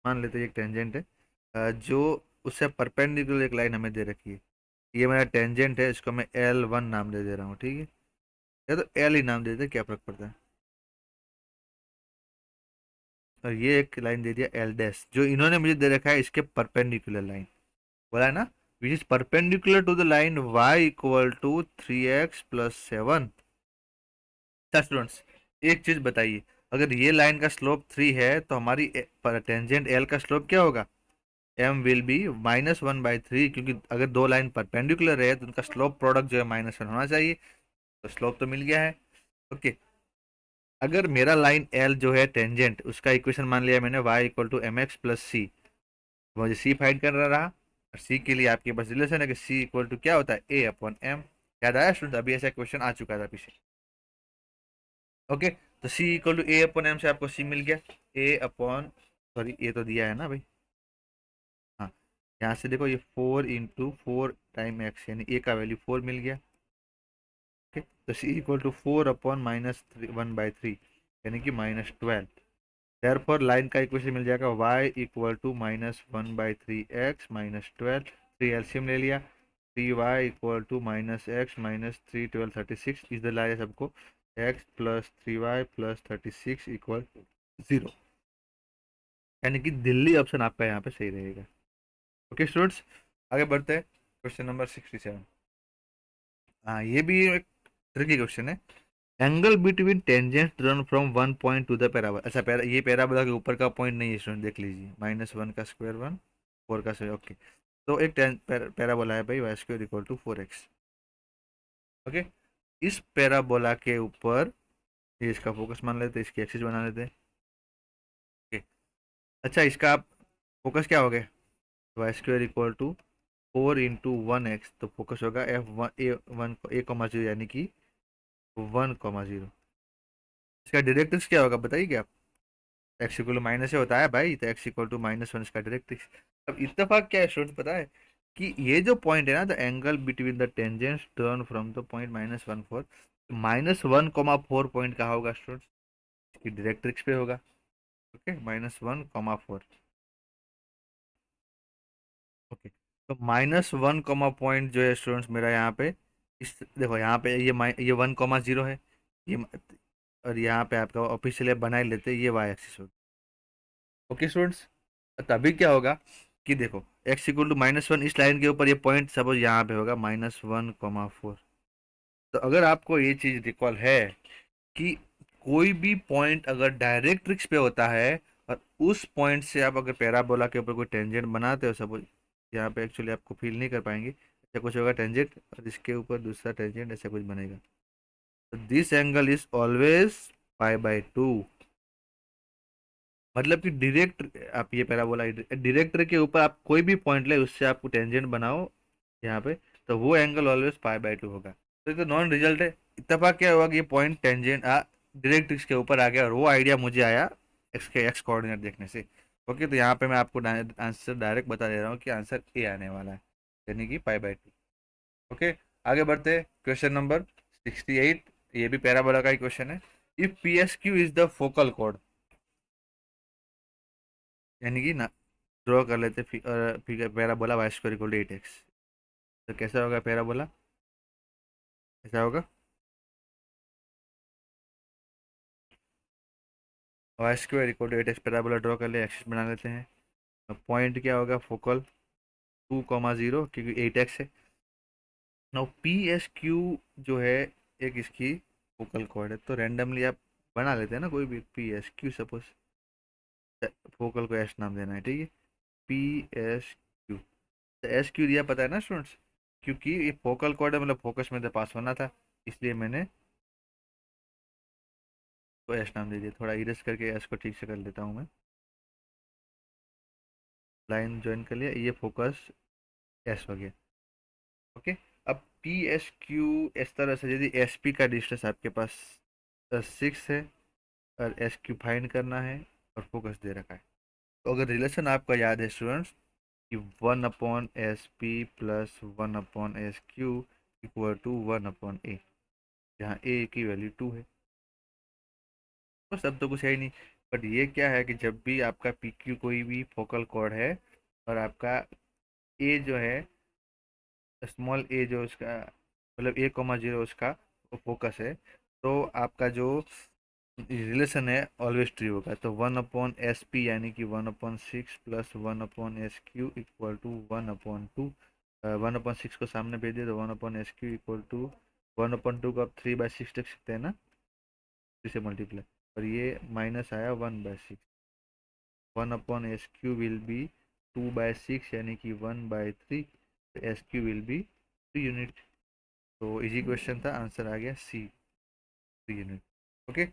मान लेते हैं एक टेंजेंट है, जो उससे परपेंडिकुलर एक लाइन हमें दे रखी है। ये मेरा टेंजेंट है, इसको मैं L1 नाम दे रहा हूँ, ठीक है, या तो L ही नाम दे देते, क्या फर्क पड़ता है। और ये एक लाइन दे दिया L डैश, जो इन्होंने मुझे दे रखा है इसके परपेंडिकुलर लाइन, बोला है ना, which is perpendicular to the line y equal to 3x+7। अच्छा स्टूडेंट्स, एक चीज बताइए, अगर ये लाइन का स्लोप 3 है तो हमारी टेंजेंट L का स्लोप क्या होगा, m विल बी -1/3, क्योंकि अगर दो लाइन परपेंडिकुलर है तो उनका स्लोप प्रोडक्ट जो है -1 होना चाहिए, तो स्लोप तो मिल गया है। ओके, अगर मेरा लाइन L जो है टेंजेंट, उसका इक्वेशन मान लिया मैंने y इक्वल टू mx+c, मुझे c फाइंड करना रहा, और c के लिए आपके पास रिलेशन है कि c इक्वल टू क्या होता है, a/m। याद आया स्टूडेंट, अभी ऐसा क्वेश्चन आ चुका था पीछे। ओके, तो c इक्वल टू a/m से आपको c मिल गया, सॉरी ये तो दिया है ना भाई, हाँ, यहाँ से देखो, ये 4 × 4 टाइम x, यानी a का वैल्यू 4 मिल गया। ओके, तो c इक्वल टू 4/-1/3, यानी कि -12। देयरफॉर लाइन का इक्वेशन मिल जाएगा y equal to -1/3x-12, 3 LCM ले लिया, 3y इक्वल टू -x-3 12 36, इस दर लाया सबको, x plus 3y plus 36 equal 0, यानी कि दिल्ली ऑप्शन आपका यहाँ पे सही रहेगा। ओके स्टूडेंट्स, आगे बढ़ते हैं, क्वेश्चन नंबर 67। हाँ, ये भी एक ट्रिकी क्वेश्चन है। Angle between tangents run from one point two the parabola. अच्छा, ये पैराबोला के ऊपर का पॉइंट नहीं है स्टूडेंट, देख लीजिए, -1 का स्क्वायर 1, 4 का स्क्वायर। ओके, तो एक पैराबोला है भाई, y square equal to 4x। Okay, इस पैराबोला के ऊपर ये इसका फोकस मान लेते हैं, इसकी एक्सिस बना लेते हैं। ओके, अच्छा, इसका आप फोकस क्या हो गया, Y square equal to 4 × 1x, तो फोकस होगा a,0, यानी कि 1,0। इसका डायरेक्ट्रिक्स क्या होगा बताइए क्या, एक्स इक्वल टू माइनस से होता है भाई, तो एक्स इक्वल टू -1 इसका डायरेक्ट्रिक्स। अब इत्तेफाक क्या है स्टूडेंट पता है, कि ये जो पॉइंट है ना, the angle between the tangents turn from the point -1 4, -1,4 point कहाँ होगा स्टूडेंट, इसकी डायरेक्ट्रिक्स पे होगा। ओके, -1,4। ओके, तो -1, पॉइंट जो है स्टूडेंट्स मेरा यहाँ पे, इस देखो यहाँ पे ये 1,0 है, ये, और यहाँ पे आपका ऑफिशियल बना ही लेते हैं, ये वाई एक्सिस होगी। ओके स्टूडेंट्स, तभी क्या होगा कि देखो, x इक्वल टू -1, इस लाइन के ऊपर ये पॉइंट सपोज यहाँ पे होगा -1,4। तो अगर आपको ये चीज रिकॉल है कि कोई भी पॉइंट अगर डायरेक्ट्रिक्स पे होता है, और उस पॉइंट से आप अगर पैराबोला के ऊपर कोई टेंजेंट बनाते हो, सपोज यहाँ पे एक्चुअली आपको फील नहीं कर पाएंगे, ऐसा कुछ होगा टेंजेंट, और इसके ऊपर दूसरा टेंजेंट, ऐसा कुछ बनेगा, तो दिस एंगल इज ऑलवेज π/2। मतलब कि डायरेक्ट, आप ये पैराबोला डायरेक्टर के ऊपर आप कोई भी पॉइंट ले, उससे आपको टेंजेंट बनाओ यहाँ पे, तो वो एंगल ऑलवेज π/2 होगा। तो ये तो नॉन रिजल्ट है। इत्तेफाक क्या हुआ कि ये पॉइंट टेंजेंट डायरेक्ट्रिक्स के ऊपर आ गया, और वो आइडिया मुझे आया एक्स कोऑर्डिनेट देखने से। ओके, तो यहाँ पे मैं आपको आंसर डायरेक्ट बता दे रहा हूँ कि आंसर ए आने वाला है, यानी कि π/2। ओके, आगे बढ़ते, क्वेश्चन नंबर 68, ये भी पैराबोला का ही क्वेश्चन है। If PSQ is the focal कोड, यानी कि ना, ड्रॉ कर लेते figure parabola Y square equal to 8x, तो कैसा होगा पैराबोला, ऐसा होगा, y square equal to 8x, parabola draw कर ले, एक्सिस बना लेते हैं। अब पॉइंट क्या होगा, फोकल 2,0, क्योंकि 8x है। नाउ PSQ जो है, एक इसकी फोकल कॉर्ड है, तो रैंडमली आप बना लेते हैं ना, कोई भी PSQ, सपोज फोकल को एस नाम देना है, ठीक है, PSQ, तो SQ दिया पता है ना स्टूडेंट्स, क्योंकि ये फोकल कॉर्ड है, मतलब फोकस में तो पास होना था, इसलिए मैंने तो एस नाम दे दिया। थोड़ा इरेज करके एस को ठीक से कर लेता हूँ मैं, लाइन ज्वाइन कर लिया, ये फोकस एस हो गया। ओके, अब PSQ, इस तरह से यदि SP का डिस्टेंस आपके पास 6 है, और SQ फाइंड करना है, और फोकस दे रखा है, तो अगर रिलेशन आपका याद है स्टूडेंट्स, कि 1/SP plus 1/SQ equal to 1/A, जहाँ A की वैल्यू 2 है। बस अब तो कुछ है ही नहीं। बट ये क्या है कि जब भी आपका PQ कोई भी फोकल कॉर्ड है और आपका A जो है, स्मॉल a जो उसका मतलब A,0 उसका फोकस है, तो आपका जो रिलेशन है ऑलवेज ट्रू होगा। तो 1/SP यानी कि 1/6 प्लस 1/SQ इक्वल टू 1/2। 1/6 को सामने भेज दिया तो 1/SQ इक्वल टू 1/2 को आप 3/6 लिख सकते हैं ना, 3 से मल्टीप्लाई, और ये माइनस आया 1/6। 1/SQ विल बी 2/6 यानी कि 1/3। SQ will be 3 unit. तो इजी क्वेश्चन था, आंसर आ गया सी, 3 यूनिट। ओके,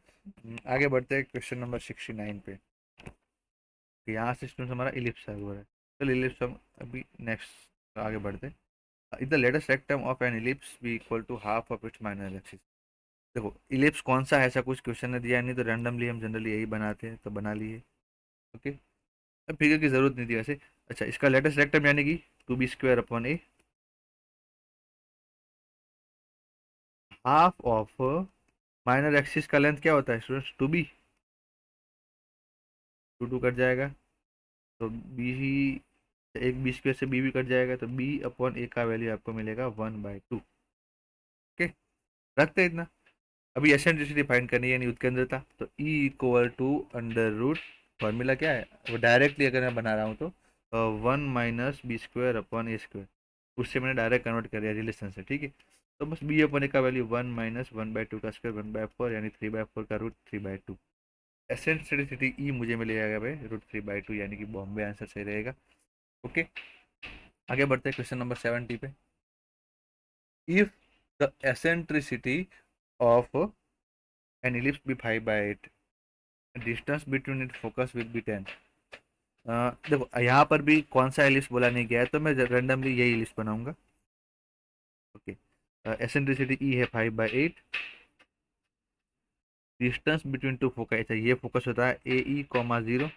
आगे बढ़ते हैं क्वेश्चन नंबर 69 पे। तो यहाँ से स्टूडेंट हमारा इलिप्स हुआ है। चलो इलिप्स हम अभी नेक्स्ट आगे बढ़ते हैं। If the latus rectum of an ellipse be equal to half of its minor axis. देखो इलिप्स कौन सा है, ऐसा कुछ क्वेश्चन ने दिया नहीं, तो रैंडमली हम जनरली यही बनाते हैं, तो बना लिए। ओके, अब फिगर की जरूरत नहीं थी वैसे। अच्छा, इसका लेटेस्ट रेक्टम यानी कि 2b² upon a, half of minor axis का लेंथ क्या होता है स्टूडेंट्स, 2b, 2 कट जाएगा, तो बी ही, एक B² से बी भी कट जाएगा, तो B/A का वैल्यू आपको मिलेगा 1/2। ओके, रखते हैं इतना। अभी एसेंट्रिसिटी फाइंड करनी है यानी उत्केंद्रता, तो E=√, फॉर्मूला क्या है वो डायरेक्टली अगर मैं बना रहा हूँ तो 1 - B² अपॉन A², उससे मैंने डायरेक्ट कन्वर्ट कर दिया रिलेशन से, ठीक है। तो बस B/A का वैल्यू 1 - 1/2 का स्क्वायर 1/4 यानी 3/4 का √3/2। एसेंट्रिसिटी ई मुझे मिलेगा भाई √3/2, यानी कि बॉम्बे आंसर सही रहेगा। ओके, आगे बढ़ते हैं क्वेश्चन नंबर 70 पे। If the eccentricity of an ellipse be 5/8, distance between it focus will be 10। देखो यहाँ पर भी कौन सा एलिप्स बोला नहीं गया है, तो मैं रेंडमली यही एलिप्स बनाऊंगा। ओके, एसेंट्रिसिटी ई है 5/8, डिस्टेंस बिटवीन टू फोकस, अच्छा ये फोकस होता है AE,0,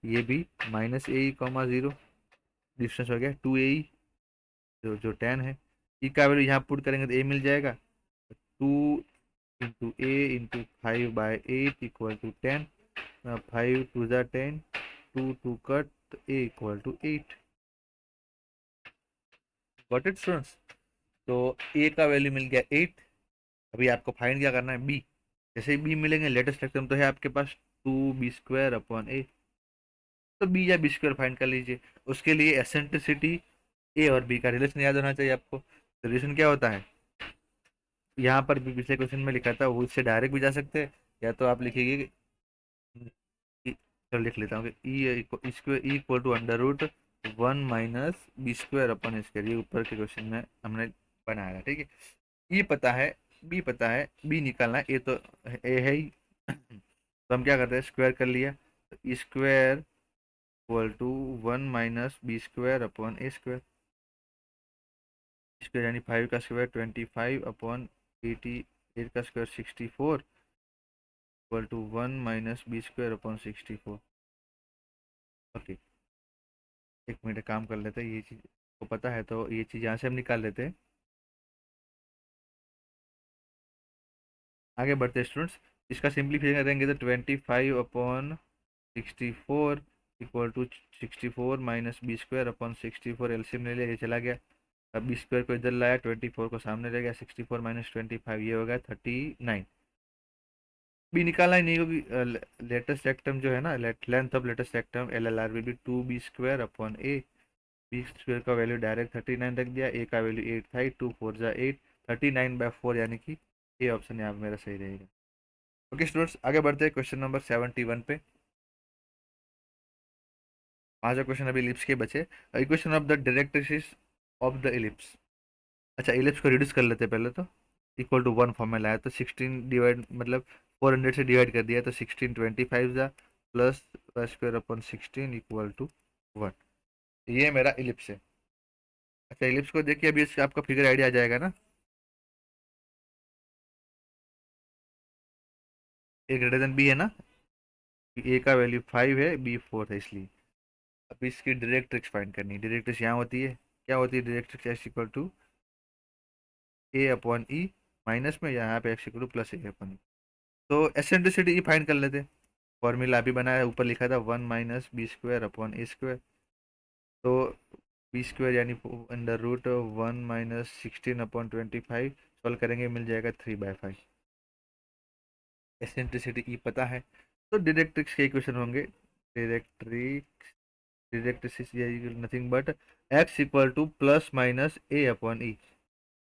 ये भी -AE,0, डिस्टेंस हो गया 2AE, जो 10 है। ई का वैल्यू यहाँ पुट करेंगे तो ए मिल जाएगा, 2 × A × 5/8 इक्वल टू 10। 5 × 2 = 10, 2 कट, तो A equal to 8। Got it students. तो A का वैल्यू मिल गया 8। अभी आपको फाइंड क्या करना है, B। जैसे ही B मिलेंगे, लेटेस्ट रेक्टम तो है आपके पास 2b² अपॉन A, तो B या B² फाइंड कर लीजिए। उसके लिए एसेंट्रिसिटी A और B का रिलेशन याद होना चाहिए आपको। तो रिलेशन क्या होता है, यहाँ पर भी पिछले क्वेश्चन में लिखा था, वो इससे डायरेक्ट भी जा सकते हैं, या तो आप लिखिए चलो लिख लेता हूँ कि ई equal to √1 - B² upon A², ये ऊपर के क्वेश्चन में हमने बनाया है, ठीक है। ई पता है, बी पता है, बी निकालना है, ए तो ए है ही तो हम क्या करते हैं, स्क्वायर कर लिया, तो E² equal to 1 - B² upon A²। Square यानी 5 का स्क्वायर 25/80, 8 का square 64 equal to 1 - B² upon 64। Okay, एक मिनट काम कर लेते हैं, ये चीज़ को पता है तो ये चीज़ यहाँ से हम निकाल लेते हैं। आगे बढ़ते हैं स्टूडेंट्स, इसका सिंप्लीफिकेशन करेंगे तो 25/64 इक्वल टू 64 - B²अपॉन 64, एलसीएम ले लिया, ये चला गया। अब B² को इधर लाया, 24 को सामने रह गया, 64 - 25, ये हो गया 39। बी निकालना ही नहीं, क्योंकि लेटेस्ट रेक्टम जो है ना, length of latus rectum LLR will be 2b² upon A। B² का वैल्यू डायरेक्ट 39 रख दिया, A का वैल्यू 8 था, 2 4 = 8, 39/4 यानी कि ए ऑप्शन यहाँ पे मेरा सही रहेगा। ओके स्टूडेंट्स, आगे बढ़ते हैं क्वेश्चन नंबर 71 पे। 5 क्वेश्चन अभी इलिप्स के बचे। Equation of the directrix of the ellipse. अच्छा, इलिप्स को रिड्यूस कर लेते हैं पहले तो। इक्वल टू 1 फॉर्म में लाया तो 16 डिवाइड मतलब 400 से डिवाइड कर दिया, तो 16 25 जा plus y² upon 16 equal to 1। ये मेरा इलिप्स है। अच्छा, इलिप्स को देखिए, अभी इसका आपका फिगर आइडिया आ जाएगा ना। ए ग्रेटर देन बी है ना, ए का वैल्यू 5 है, बी 4 है, इसलिए अब इसकी डायरेक्ट्रिक्स फाइंड करनी है। डायरेक्ट्रिक्स यहाँ होती है, क्या होती है directrix? X equal to a upon e, minus में यहाँ पे x equal to plus a upon e. तो एसेंट्रिसिटी ई फाइंड कर लेते। फॉर्मूला अभी बनाया, ऊपर लिखा था 1 - b² अपॉन ए स्क्वायर। तो बी स्क्वायर यानी अंडर रूट 1 - 16 अपॉन 25 सॉल्व करेंगे, मिल जाएगा 3/5। एसेंट्रिसिटी ई पता है, तो डायरेक्ट्रिक्स के इक्वेशन होंगे। Directrix directricity nothing but X equal to plus minus A upon E.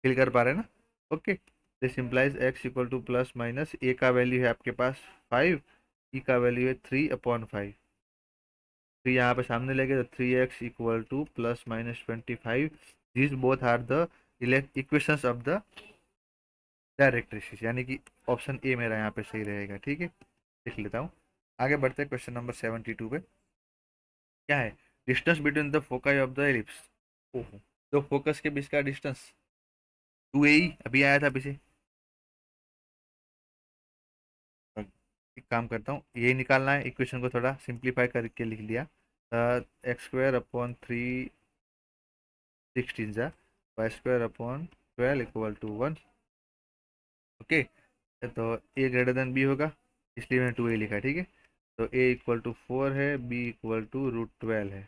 फिल कर पा रहे हैं ना? Okay, this implies X equal to plus minus A का वैल्यू है आपके पास 5, ई का वैल्यू है 3/5। तो यहाँ पे सामने लेके तो 3x equal to plus minus 25। This both are the equations of the directrix, यानी कि ऑप्शन ए मेरा यहाँ पे सही रहेगा। ठीक है, लिख लेता हूँ। आगे बढ़ते हैं क्वेश्चन नंबर 72 पे। क्या है? Distance between the foci of the ellipse. ओहो, तो फोकस के बीच का डिस्टेंस 2AE अभी आया था पीछे। एक काम करता हूँ, ये निकालना है, इक्वेशन को थोड़ा सिंप्लीफाई करके लिख लिया। x² अपॉन 3/16 जा y² upon 12 equal to 1। Okay, तो a ग्रेटर देन b होगा, इसलिए मैंने 2a लिखा है। ठीक है, तो a इक्वल टू 4 है, b इक्वल टू √12 है।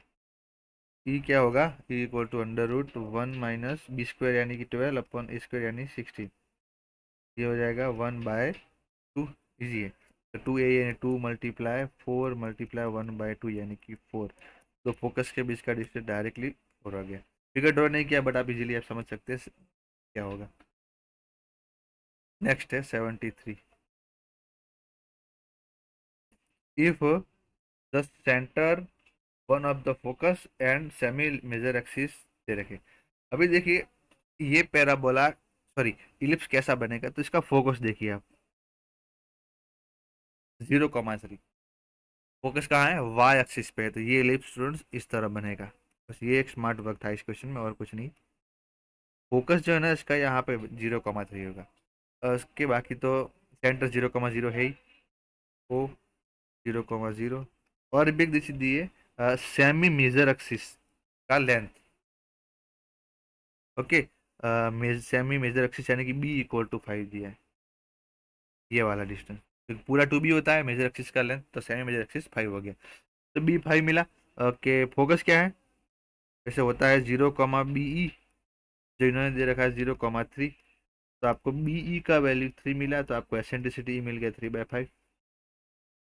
e क्या होगा? e equal to under root 1 - b² यानी कि 12 अपॉन a² यानी 16। ये हो जाएगा 1/2। इजी है। तो 2a यानी 2 मल्टीप्लाई 4 मल्टीप्लाई 1/2 यानी कि 4। तो फोकस के बीच का डिस्टेंस डायरेक्टली 4 आ गया। फिगर ड्रॉ नहीं किया, बट आप इजीली आप समझ सकते हैं क्या होगा। नेक्स्ट है 73। If the centre one of the focus and semi major axis दे रखे। अभी देखिए, ये पैराबोला सॉरी इलिप्स कैसा बनेगा, तो इसका फोकस देखिए आप 0,3। फोकस कहाँ है? वाई एक्सिस पे है, तो ये इलिप्स स्टूडेंट्स इस तरह बनेगा। बस ये एक स्मार्ट वर्क था इस क्वेश्चन में, और कुछ नहीं। फोकस जो है ना इसका यहाँ पे 0,3 होगा। और उसके बाकी तो सेंटर 0,0 है ही, ओ 0,0। और भी एक दिए सेमी मेजर एक्सिस का length. Okay, semi major axis यानी कि बी इक्वल टू 5 दिया है, ये वाला डिस्टेंस। तो पूरा 2b होता है मेजर एक्सिस का लेंथ, तो सेमी मेजर एक्सिस 5 हो गया। तो b 5 मिला। ओके, फोकस क्या है? जैसे होता है 0,BE, जो इन्होंने दे रखा है 0,3। तो आपको BE का वैल्यू 3 मिला, तो आपको एसेंट्रिसिटी मिल गया 3/5।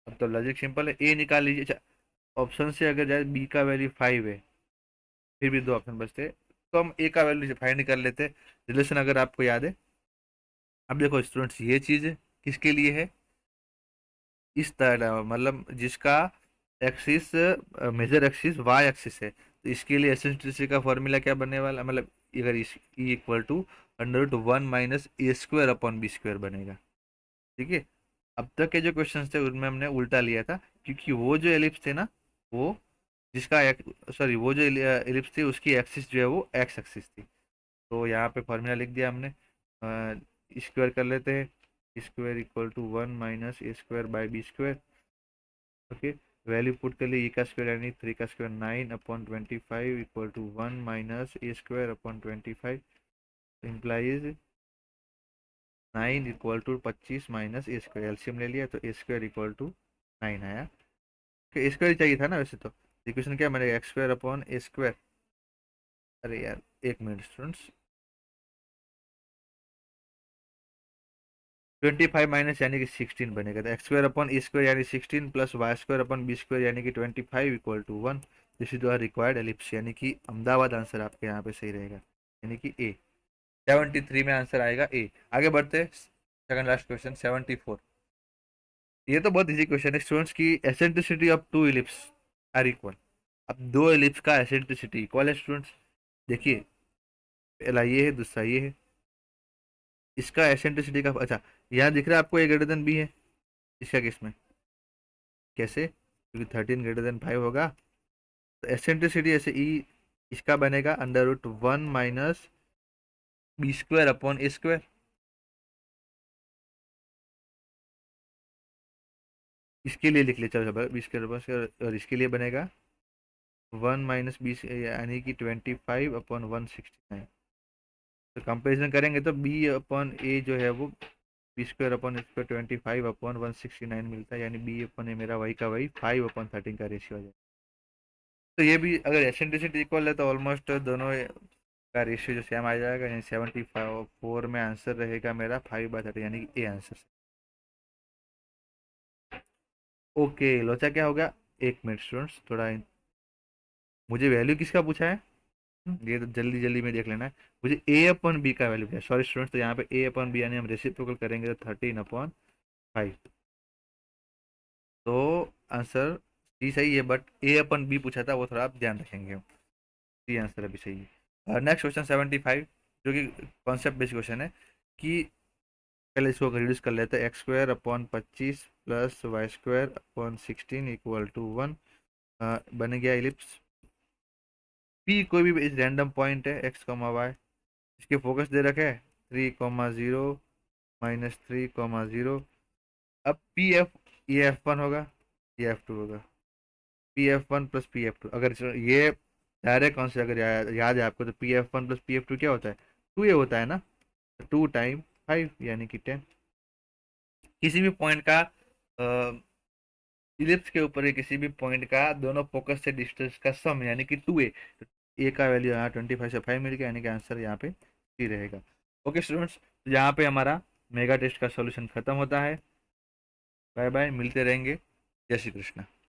अब तो लॉजिक सिंपल है, ए निकाल लीजिए। अच्छा, ऑप्शन से अगर जाए बी का वैल्यू 5 है, फिर भी दो ऑप्शन बचते हैं, तो हम ए का वैल्यू फाइंड कर लेते हैं। रिलेशन अगर आपको याद है, अब देखो स्टूडेंट्स, ये चीज़ किसके लिए है? इस तरह, मतलब जिसका axis major axis y axis है, तो इसके लिए एसेंट्रिसिटी का फॉर्मूला क्या बनने वाला, मतलब अगर इस e equal to under root 1 - a² upon b² बनेगा। ठीक है, अब तक के जो क्वेश्चन थे उनमें हमने उल्टा लिया था, क्योंकि वो जो एलिप्स थे ना, वो जिसका सॉरी वो जो एलिप्स थी उसकी एक्सिस जो है वो एक्स एक्सिस थी। तो यहाँ पे फॉर्मूला लिख दिया हमने, स्क्वायर कर लेते हैं। Square equal to 1 - a² by b²। Okay, value put कर लिए, e का स्क्वायर यानी 3 का square 9/25 equal to 1 - a² upon 25 implies 9 equal to 25 minus a² LCM ले लिया, तो a² इक्वल टू 9 आया। ए स्क्वायर चाहिए था ना वैसे तो। इक्वेशन क्या बनेगा? x² upon a²। अरे यार, एक मिनट स्टूडेंट्स, 25 माइनस यानी कि 16 बनेगा, तो x² अपॉन a² यानी 16 प्लस y² अपॉन b² यानी कि 25 equal to 1। This is the required ellipse, यानी कि अहमदाबाद आंसर आपके यहाँ पे सही रहेगा, यानी कि ए। 73 में आंसर आएगा ए। आगे बढ़ते सेकंड लास्ट क्वेश्चन 74। ये तो बहुत इजी क्वेश्चन है स्टूडेंट्स की। Eccentricity of two ellipse are equal. अब दो इलिप्स का एसेंट्रिसिटी इक्वल है स्टूडेंट्स। देखिए, पहला ये है, दूसरा ये है। इसका एसेंट्रिसिटी का, अच्छा, यहाँ दिख रहा है आपको ए ग्रेटर देन बी है। इसका केस में कैसे? क्योंकि 13 ग्रेटर देन 5 होगा, तो एसेंट्रिसिटी ऐसे ई इसका बनेगा under root 1 - b² upon a²। इसके लिए लिख ले, चलो बी स्क्वायर और इसके लिए बनेगा 1 माइनस बी यानी कि 25/169। तो कंपेरिजन करेंगे तो बी अपॉन ए जो है वो बी स्क्वायर अपॉन स्क्वायर 25/169 मिलता है, यानी बी अपॉन ए मेरा वही का वही 5/13 का रेशियो आ जाए। तो ये भी अगर एसेंट्रिसिटी इक्वल है तो ऑलमोस्ट दोनों का रेशियो जो सेम आ जाएगा, यानी 74 में आंसर रहेगा मेरा 5/30, यानी कि ए आंसर। ओके लोचा क्या हो गया, 1 मिनट स्टूडेंट्स, थोड़ा मुझे वैल्यू किसका पूछा है, ये तो जल्दी जल्दी में देख लेना है। मुझे ए अपन बी का वैल्यू क्या है, सॉरी स्टूडेंट्स, तो यहाँ पे ए अपन बी यानी हम रेसिप्रोकल करेंगे तो 13/5। तो आंसर सी सही है, बट ए अपन बी पूछा था, वो थोड़ा आप ध्यान रखेंगे। सी आंसर अभी सही है। नेक्स्ट क्वेश्चन 75, जो कि कॉन्सेप्ट बेस्ड क्वेश्चन है कि पहले इसको रिड्यूस कर लेते हैं। x² upon 25 plus y² upon 16 equal to 1। बन गया इलिप्स। पी कोई भी रैंडम पॉइंट है x, y, इसके फोकस दे रखे है 3,0 -3,0। अब पी एफ, ये F1 होगा, ये F2 होगा। P F1 plus P F2, अगर ये डायरेक्ट कौन से अगर याद है आपको, तो P F1 plus P F2 क्या होता है, 2a होता है ना, 2 टाइम 5 यानी कि 10। किसी भी पॉइंट का इलिप्स के ऊपर किसी भी पॉइंट का दोनों फोकस से डिस्टेंस का सम यानी कि 2a। ए का वैल्यू यहाँ 25 से 5 मिल गया, यानी कि आंसर यहाँ पे सी रहेगा। ओके स्टूडेंट्स, यहाँ पे हमारा मेगा टेस्ट का सॉल्यूशन खत्म होता है। बाय बाय, मिलते रहेंगे। जय श्री कृष्ण।